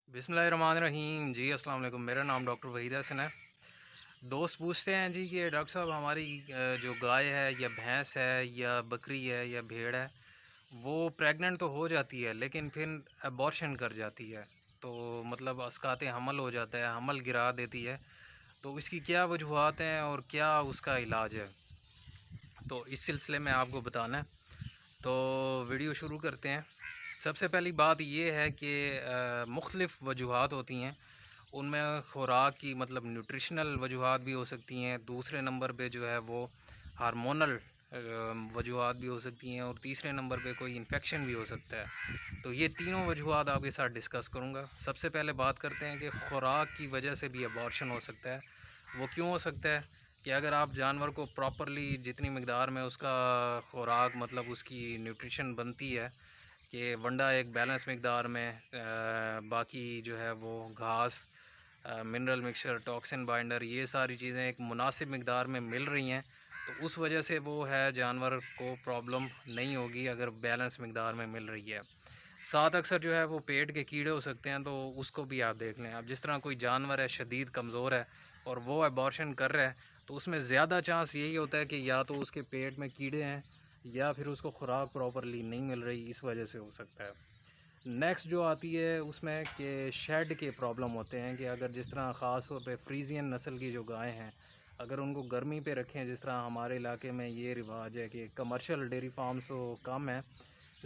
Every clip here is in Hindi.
बिस्मिल्लाहिर्रहमानिर्रहीम जी। अस्सलाम वालेकुम। मेरा नाम डॉक्टर वहीद हसन है। दोस्त पूछते हैं जी कि डॉक्टर साहब हमारी जो गाय है या भैंस है या बकरी है या भेड़ है वो प्रेग्नेंट तो हो जाती है लेकिन फिर अबॉर्शन कर जाती है। तो मतलब अस्काते हमल हो जाता है, हमल गिरा देती है। तो इसकी क्या वजूहत हैं और क्या उसका इलाज है, तो इस सिलसिले में आपको बताना है। तो वीडियो शुरू करते हैं। सबसे पहली बात ये है कि मुख्तलिफ़ वजूहत होती हैं। उनमें खुराक की मतलब न्यूट्रिशनल वजूहत भी हो सकती हैं। दूसरे नंबर पे जो है वो हार्मोनल वजूहत भी हो सकती हैं और तीसरे नंबर पे कोई इन्फेक्शन भी हो सकता है। तो ये तीनों वजूहत आपके साथ डिस्कस करूँगा। सबसे पहले बात करते हैं कि खुराक की वजह से भी अबॉर्शन हो सकता है। वो क्यों हो सकता है कि अगर आप जानवर को प्रॉपरली जितनी मकदार में उसका खुराक मतलब उसकी न्यूट्रिशन बनती है कि वंडा एक बैलेंस मकदार में बाकी जो है वो घास, मिनरल मिक्सचर, टॉक्सिन बाइंडर, ये सारी चीज़ें एक मुनासिब मकदार में मिल रही हैं, तो उस वजह से वो है जानवर को प्रॉब्लम नहीं होगी अगर बैलेंस मकदार में मिल रही है। साथ अक्सर जो है वो पेट के कीड़े हो सकते हैं, तो उसको भी आप देख लें। अब जिस तरह कोई जानवर है शदीद कमज़ोर है और वो अबॉर्शन कर रहा है, तो उसमें ज़्यादा चांस यही होता है कि या तो उसके पेट में कीड़े हैं या फिर उसको खुराक प्रॉपरली नहीं मिल रही, इस वजह से हो सकता है। नेक्स्ट जो आती है उसमें कि शेड के प्रॉब्लम होते हैं कि अगर जिस तरह ख़ास तौर पे फ्रीजियन नस्ल की जो गायें हैं, अगर उनको गर्मी पे रखें, जिस तरह हमारे इलाके में ये रिवाज है कि कमर्शियल डेयरी फार्म्स तो कम है,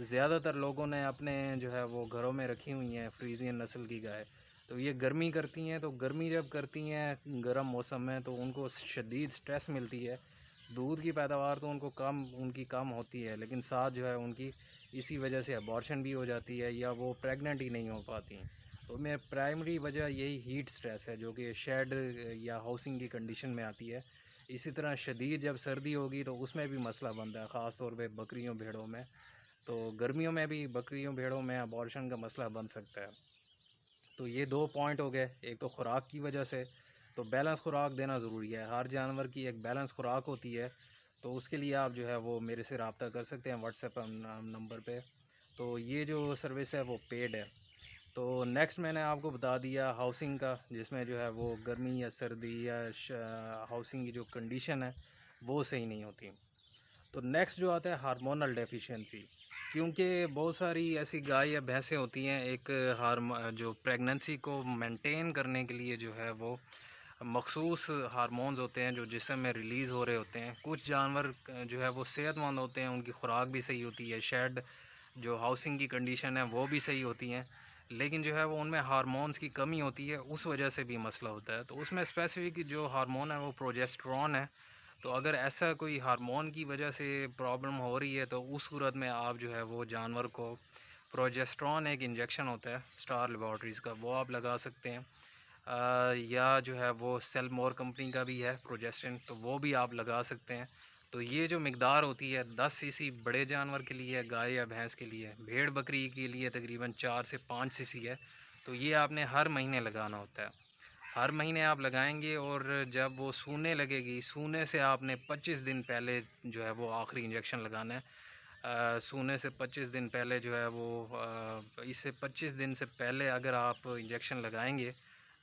ज़्यादातर लोगों ने अपने जो है वो घरों में रखी हुई हैं फ्रीजियन नस्ल की गाय। तो ये गर्मी करती हैं, तो गर्मी जब करती हैं गर्म मौसम में तो उनको शदीद स्ट्रेस मिलती है। दूध की पैदावार तो उनकी कम होती है, लेकिन साथ जो है उनकी इसी वजह से अबॉर्शन भी हो जाती है या वो प्रेग्नेंट ही नहीं हो पाती हैं। तो मेरा प्राइमरी वजह यही हीट स्ट्रेस है जो कि शेड या हाउसिंग की कंडीशन में आती है। इसी तरह शदीद जब सर्दी होगी तो उसमें भी मसला बनता है, ख़ास तौर पे बकरियों भेड़ों में। तो गर्मियों में भी बकरियों भेड़ों में अबॉर्शन का मसला बन सकता है। तो ये 2 पॉइंट हो गए, एक तो खुराक की वजह से, तो बैलेंस खुराक देना ज़रूरी है। हर जानवर की एक बैलेंस खुराक होती है, तो उसके लिए आप जो है वो मेरे से रब्ता कर सकते हैं व्हाट्सएप नंबर पे। तो ये जो सर्विस है वो पेड है। तो नेक्स्ट मैंने आपको बता दिया हाउसिंग का, जिसमें जो है वो गर्मी या सर्दी या हाउसिंग की जो कंडीशन है वो सही नहीं होती। तो नेक्स्ट जो आता है हार्मोनल डेफिशिएंसी, क्योंकि बहुत सारी ऐसी गाय या भैंसें होती हैं एक जो प्रेगनेंसी को मेंटेन करने के लिए जो है वो मखसूस हार्मोन्स होते हैं जो जिस्म में रिलीज़ हो रहे होते हैं। कुछ जानवर जो है वो सेहतमंद होते हैं, उनकी खुराक भी सही होती है, शेड जो हाउसिंग की कंडीशन है वो भी सही होती हैं, लेकिन जो है वो उनमें हार्मोन्स की कमी होती है, उस वजह से भी मसला होता है। तो उसमें स्पेसिफिक जो हार्मोन है वो प्रोजेस्टेरॉन है। तो अगर ऐसा कोई हार्मोन की वजह से प्रॉब्लम हो रही है तो उस सूरत में आप जो है वो जानवर को प्रोजेस्टेरॉन एक इंजेक्शन होता है स्टार लेबॉरेटरीज़ का, वो आप लगा सकते हैं। या जो है वो सेलमोर कंपनी का भी है प्रोजेस्टेरॉन, तो वो भी आप लगा सकते हैं। तो ये जो मकदार होती है 10 सीसी बड़े जानवर के लिए, गाय या भैंस के लिए, भेड़ बकरी के लिए तकरीबन 4 से 5 सीसी है। तो ये आपने हर महीने लगाना होता है। हर महीने आप लगाएंगे और जब वो सूने लगेगी, सूने से आपने 25 दिन पहले जो है वो आखिरी इंजेक्शन लगाना है। सूने से 25 दिन पहले जो है वो इससे 25 दिन से पहले अगर आप इंजेक्शन लगाएंगे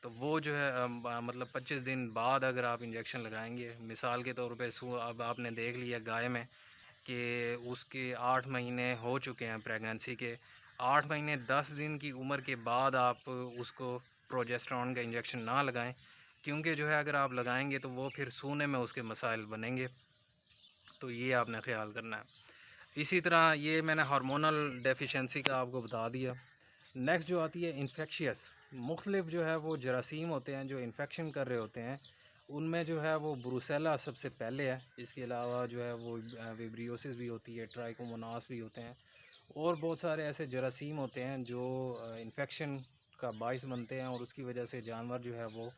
तो वो जो है मतलब 25 दिन बाद अगर आप इंजेक्शन लगाएंगे, मिसाल के तौर पे अब आपने देख लिया गाय में कि उसके 8 महीने हो चुके हैं प्रेगनेंसी के, 8 महीने 10 दिन की उम्र के बाद आप उसको प्रोजेस्टेरॉन का इंजेक्शन ना लगाएं, क्योंकि जो है अगर आप लगाएंगे तो वो फिर सूने में उसके मसाइल बनेंगे। तो ये आपने ख्याल करना है। इसी तरह ये मैंने हार्मोनल डेफिशिएंसी का आपको बता दिया। नेक्स्ट जो आती है इन्फेक्शियस, मुख्तलिफ जो है वो जरासीम होते हैं जो इन्फेक्शन कर रहे होते हैं। उनमें जो है वो ब्रूसेला सबसे पहले है, इसके अलावा जो है वो विब्रियोसिस भी होती है, ट्राइकोमोनास भी होते हैं, और बहुत सारे ऐसे जरासीम होते हैं जो इन्फेक्शन का बाइस बनते हैं, और उसकी वजह से जानवर जो है वो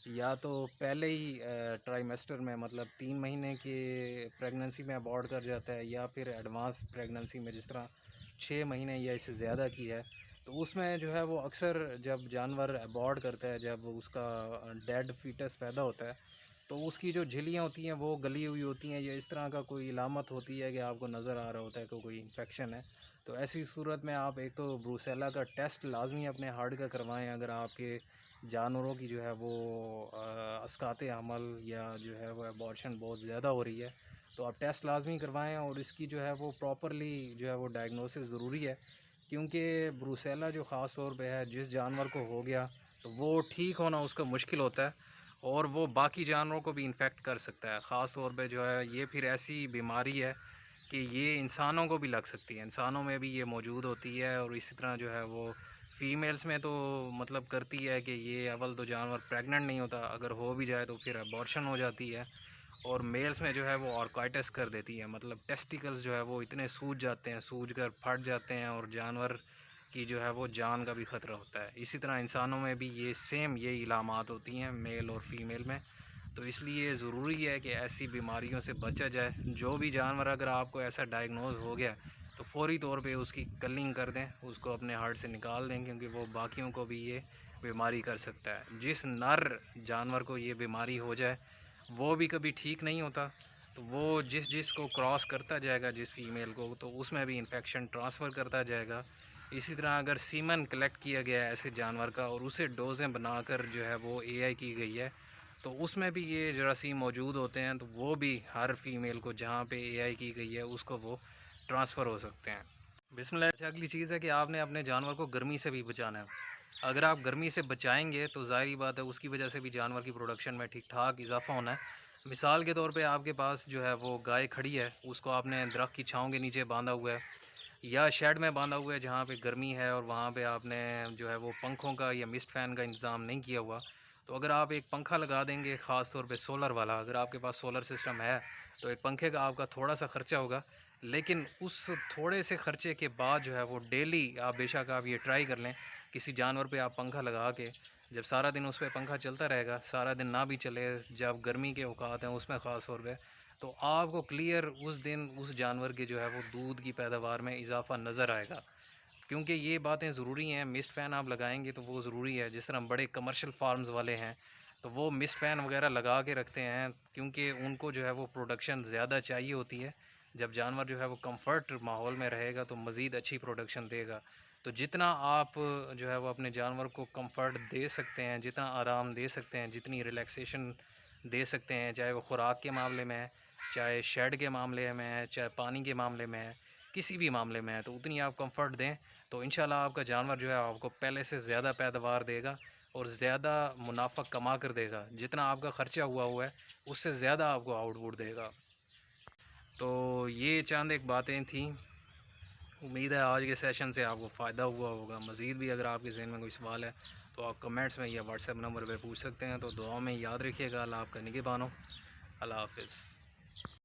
या तो पहले ही ट्राइमेस्टर में मतलब 3 महीने के प्रेगनेंसी में अबॉर्ट कर जाता है, या फिर एडवांस प्रेगनेंसी में जिस तरह 6 महीने या इससे ज़्यादा की है, तो उसमें जो है वो अक्सर जब जानवर अबॉर्ट करता है, जब उसका डेड फीटस पैदा होता है, तो उसकी जो झिल्लियाँ होती हैं वो गली हुई होती हैं, या इस तरह का कोई इलामत होती है कि आपको नज़र आ रहा होता है कि कोई इन्फेक्शन है। तो ऐसी सूरत में आप एक तो ब्रूसेला का टेस्ट लाजमी अपने हार्ट का करवाएं। अगर आपके जानवरों की जो है वो अस्काते अमल या जो है वो अबॉर्शन बहुत ज़्यादा हो रही है, तो आप टेस्ट लाजमी करवाएं और इसकी जो है वो प्रॉपरली जो है वो डायग्नोसिस ज़रूरी है। क्योंकि ब्रूसेला जो ख़ास तौर पे है, जिस जानवर को हो गया तो वो ठीक होना उसका मुश्किल होता है और वो बाकी जानवरों को भी इन्फेक्ट कर सकता है। ख़ास तौर पे जो है ये फिर ऐसी बीमारी है कि ये इंसानों को भी लग सकती है, इंसानों में भी ये मौजूद होती है। और इसी तरह जो है वो फ़ीमेल्स में तो मतलब करती है कि ये अव्वल तो जानवर प्रेग्नेंट नहीं होता, अगर हो भी जाए तो फिर अबॉर्शन हो जाती है। और मेल्स में जो है वो ऑर्काइटिस कर देती है, मतलब टेस्टिकल्स जो है वो इतने सूज जाते हैं, सूज कर फट जाते हैं और जानवर की जो है वो जान का भी ख़तरा होता है। इसी तरह इंसानों में भी ये सेम यही इलामात होती हैं मेल और फीमेल में। तो इसलिए ज़रूरी है कि ऐसी बीमारियों से बचा जाए। जो भी जानवर अगर आपको ऐसा डायग्नोज हो गया तो फ़ौरी तौर पे उसकी कलिंग कर दें, उसको अपने हार्ट से निकाल दें, क्योंकि वो बाकियों को भी ये बीमारी कर सकता है। जिस नर जानवर को ये बीमारी हो जाए वो भी कभी ठीक नहीं होता, तो वो जिस जिस को क्रॉस करता जाएगा, जिस फीमेल को, तो उसमें भी इन्फेक्शन ट्रांसफ़र करता जाएगा। इसी तरह अगर सीमन कलेक्ट किया गया है ऐसे जानवर का और उसे डोज़ें बनाकर जो है वो एआई की गई है, तो उसमें भी ये जरासीम मौजूद होते हैं, तो वो भी हर फीमेल को जहाँ पे एआई की गई है उसको वो ट्रांसफ़र हो सकते हैं। बिस्मिल्लाह। अच्छा, अगली चीज़ है कि आपने अपने जानवर को गर्मी से भी बचाना है। अगर आप गर्मी से बचाएंगे तो ज़ाहिर बात है उसकी वजह से भी जानवर की प्रोडक्शन में ठीक ठाक इजाफा होना है। मिसाल के तौर पे आपके पास जो है वो गाय खड़ी है, उसको आपने दरख्त की छाँव के नीचे बांधा हुआ है या शेड में बांधा हुआ है जहाँ पे गर्मी है, और वहाँ पे आपने जो है वो पंखों का या मिस्ट फ़ैन का इंतज़ाम नहीं किया हुआ। तो अगर आप एक पंखा लगा देंगे, ख़ास तौर पे सोलर वाला, अगर आपके पास सोलर सिस्टम है तो एक पंखे का आपका थोड़ा सा ख़र्चा होगा। लेकिन उस थोड़े से ख़र्चे के बाद जो है वो डेली आप बेशक आप ये ट्राई कर लें, किसी जानवर पे आप पंखा लगा के, जब सारा दिन उस पे पंखा चलता रहेगा, सारा दिन ना भी चले, जब गर्मी के औकात हैं उसमें ख़ास तौर पे, तो आपको क्लियर उस दिन उस जानवर की जो है वो दूध की पैदावार में इजाफा नज़र आएगा। क्योंकि ये बातें ज़रूरी हैं। मिस्ट फ़ैन आप लगाएंगे तो वो ज़रूरी है। जिस तरह बड़े कमर्शियल फार्म्स वाले हैं तो वो मिस्ट फ़ैन वगैरह लगा के रखते हैं, क्योंकि उनको जो है वो प्रोडक्शन ज़्यादा चाहिए होती है। जब जानवर जो है वो कंफर्ट माहौल में रहेगा तो मज़ीद अच्छी प्रोडक्शन देगा। तो जितना आप जो है वो अपने जानवर को कंफर्ट दे सकते हैं, जितना आराम दे सकते हैं, जितनी रिलैक्सेशन दे सकते हैं, चाहे वो खुराक के मामले में है, चाहे शेड के मामले में है, चाहे पानी के मामले में है, किसी भी मामले में है, तो उतनी आप कंफर्ट दें। तो इंशाल्लाह आपका जानवर जो है आपको पहले से ज़्यादा पैदावार देगा और ज़्यादा मुनाफा कमा कर देगा। जितना आपका ख़र्चा हुआ है उससे ज़्यादा आपको आउटपुट देगा। तो ये चंद एक बातें थी। उम्मीद है आज के सेशन से आपको फ़ायदा हुआ होगा। मज़ीद भी अगर आपके ज़हन में कोई सवाल है तो आप कमेंट्स में या व्हाट्सएप नंबर पे पूछ सकते हैं। तो दुआ में याद रखिएगा। अल्लाह आपका निगहबान हो। अल्लाह हाफ़िज़।